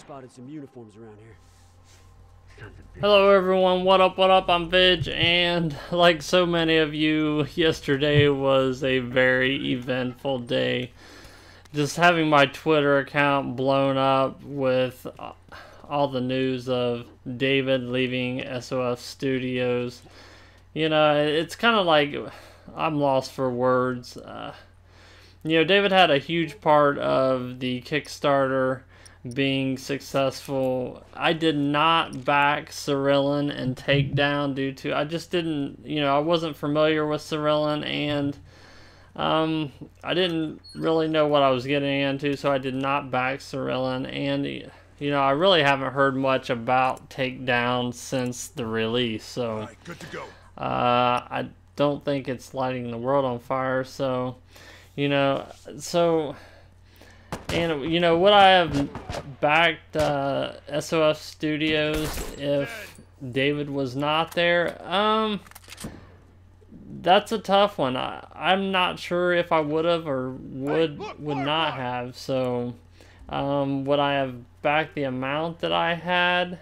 spotted some uniforms around here. Hello everyone, what up, I'm Vidge, and like so many of you, yesterday was a very eventful day. Just having my Twitter account blown up with all the news of David leaving SOF Studios. You know, it's kind of like I'm lost for words. You know, David had a huge part of the Kickstarter being successful. I did not back Cerulean and Takedown due to, I just didn't, you know, I wasn't familiar with Cerulean, and I didn't really know what I was getting into, so I did not back Cerulean. And you know, I really haven't heard much about Takedown since the release, so right, good to go. I don't think it's lighting the world on fire. So you know, and you know, would I have backed SOF Studios if David was not there? That's a tough one. I'm not sure if I would have or would not have. So would I have backed the amount that I had?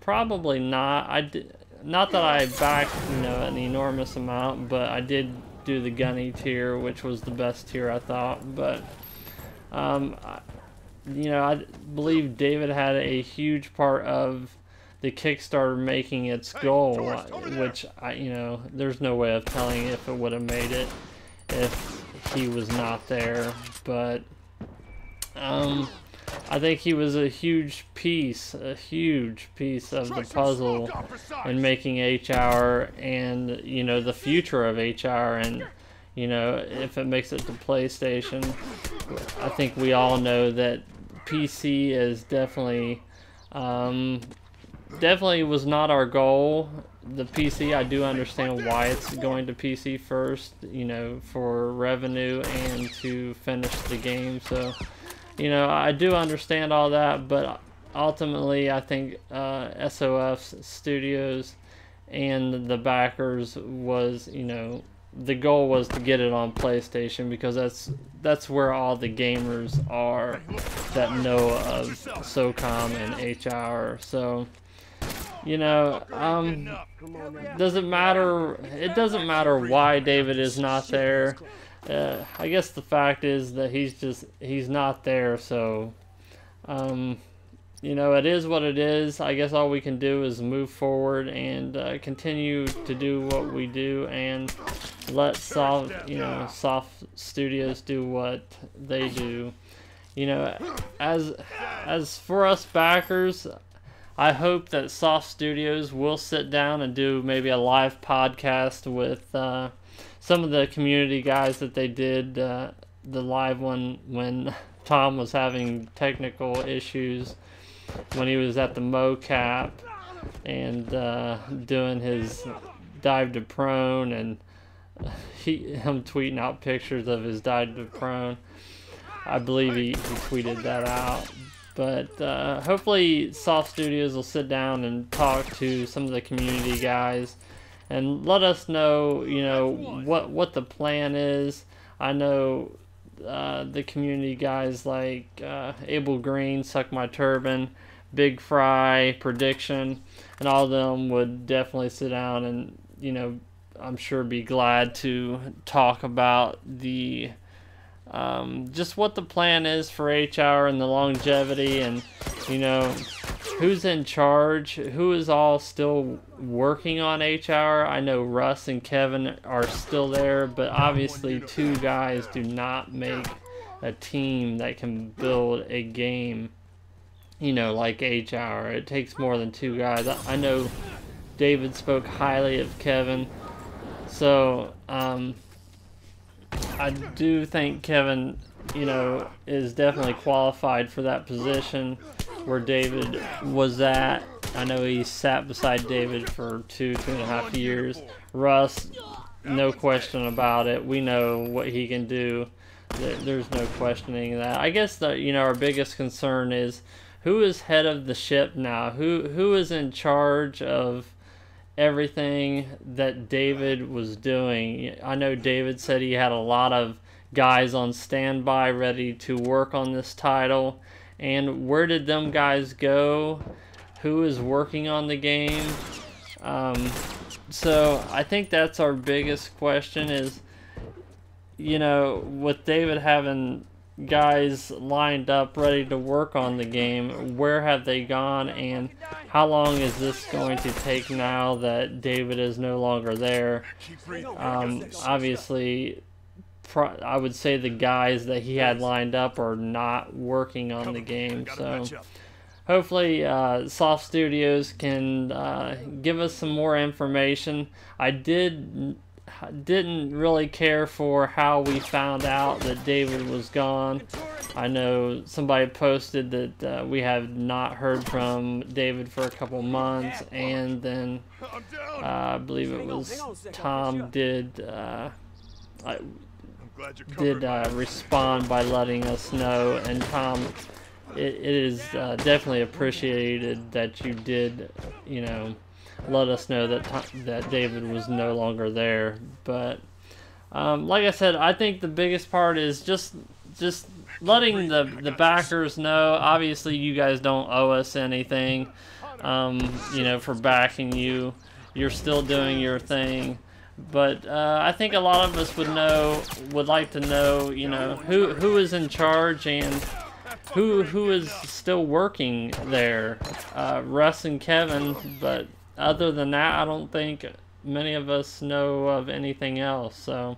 Probably not. Not that I backed, you know, an enormous amount, but I did do the gunny tier, which was the best tier, I thought. But you know, I believe David had a huge part of the Kickstarter making its goal, which you know, there's no way of telling if it would have made it if he was not there. But I think he was a huge piece of the puzzle in making H-Hour, and you know, the future of H-Hour. And you know, if it makes it to PlayStation, I think we all know that PC is definitely was not our goal. The PC, I do understand why it's going to PC first, you know, for revenue and to finish the game. So you know, I do understand all that, but ultimately I think SOF Studios and the backers was, you know, the goal was to get it on PlayStation, because that's where all the gamers are that know of SOCOM and H-Hour. So you know, doesn't matter. It doesn't matter why David is not there. I guess the fact is that he's not there. So you know, it is what it is. I guess all we can do is move forward and continue to do what we do, and let Soft Studios do what they do. You know, as for us backers, I hope that Soft Studios will sit down and do maybe a live podcast with some of the community guys that they did the live one when Tom was having technical issues, when he was at the mocap and doing his dive to prone, and him tweeting out pictures of his dive to prone. I believe he tweeted that out. But hopefully Soft Studios will sit down and talk to some of the community guys and let us know, you know, what the plan is. I know the community guys like Abel Green, Suck My Turban, Big Fry, Prediction, and all of them would definitely sit down and, you know, I'm sure be glad to talk about the just what the plan is for H-Hour and the longevity, and you know, who's in charge, who is all still working on H-Hour. I know Russ and Kevin are still there, but obviously two guys do not make a team that can build a game, you know, like H-Hour. It takes more than two guys. I know David spoke highly of Kevin, so I do think Kevin, you know, is definitely qualified for that position where David was at. I know he sat beside David for two and a half years. Russ, no question about it. We know what he can do. There's no questioning that. I guess that, you know, our biggest concern is who is head of the ship now? Who is in charge of everything that David was doing? I know David said he had a lot of guys on standby ready to work on this title, and where did them guys go? Who is working on the game? So I think that's our biggest question is, you know, with David having guys lined up ready to work on the game, where have they gone, and how long is this going to take now that David is no longer there? Obviously, I would say the guys that he had lined up are not working on the game, so hopefully Soft Studios can give us some more information. I didn't really care for how we found out that David was gone. I know somebody posted that we have not heard from David for a couple months, and then I believe it was Tom did respond by letting us know. And Tom, it is definitely appreciated that you did, you know, let us know that David was no longer there. But like I said, I think the biggest part is just letting the backers know. Obviously, you guys don't owe us anything, you know, for backing you. You're still doing your thing. But I think a lot of us would like to know, you know, who is in charge and who is still working there. Russ and Kevin, but other than that, I don't think many of us know of anything else. So,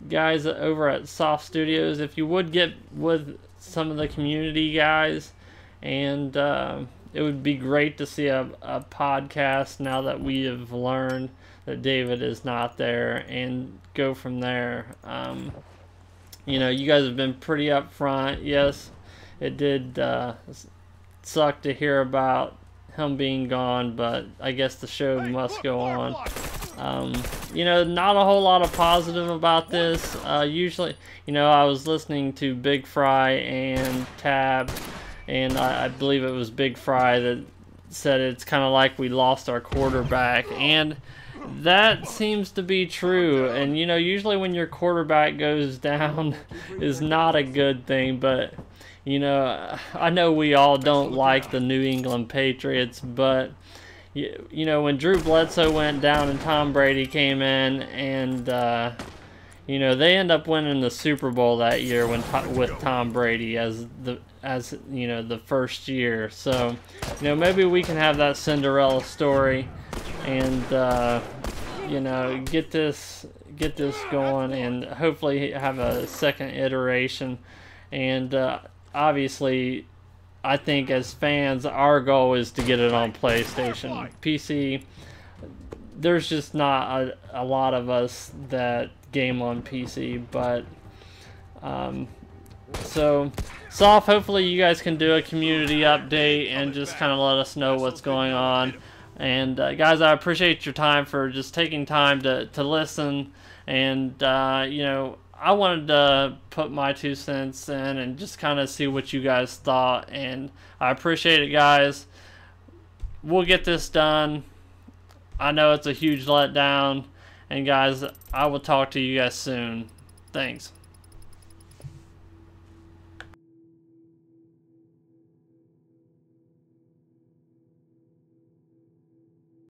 guys over at Soft Studios, if you would get with some of the community guys, and it would be great to see a podcast now that we have learned that David is not there, and go from there. You know, you guys have been pretty upfront. Yes, it did suck to hear about him being gone, but I guess the show must go on. You know, not a whole lot of positive about this. Usually, you know, I was listening to Big Fry and Tab, and I believe it was Big Fry that said it's kind of like we lost our quarterback, and that seems to be true. And you know, usually when your quarterback goes down is not a good thing, but you know, I know we all don't like the New England Patriots, but you know, when Drew Bledsoe went down and Tom Brady came in, and you know, they end up winning the Super Bowl that year with Tom Brady as you know, the first year. So you know, maybe we can have that Cinderella story, and you know, get this going, and hopefully have a second iteration. And obviously, I think as fans, our goal is to get it on PlayStation. PC, there's just not a lot of us that game on PC, but so Soft, hopefully you guys can do a community update and just kind of let us know what's going on. And guys, I appreciate your time for just taking time to listen. And you know, I wanted to put my 2 cents in and just kind of see what you guys thought, and I appreciate it, guys. We'll get this done. I know it's a huge letdown, and guys, I will talk to you guys soon. Thanks.